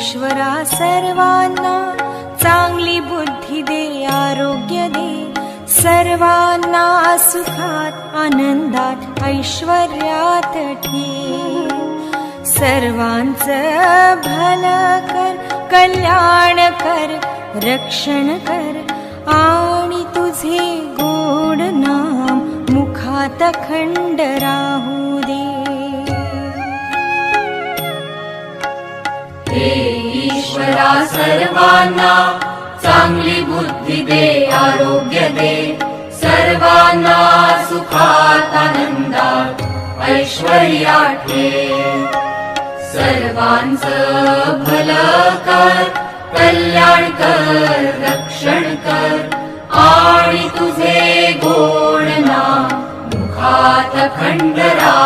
ईश्वरा सर्वांना चांगली बुद्धी दे, आरोग्य दे, सर्वांना सुखात आनंदात ऐश्वर्यात ठेव. सर्वांचं भलं कर, कल्याण कर, रक्षण कर आणि तुझे गोड नाम मुखात अखंड राहू दे. हे ईश्वरा सर्वांना चांगली बुद्धी दे, आरोग्य दे, सर्वांना सुखात आनंदात ऐश्वर्यात ठेव. सर्वांचं भलं कर, कल्याण कर, रक्षण कर आणि तुझे गोड नाम मुखात अखंड राहू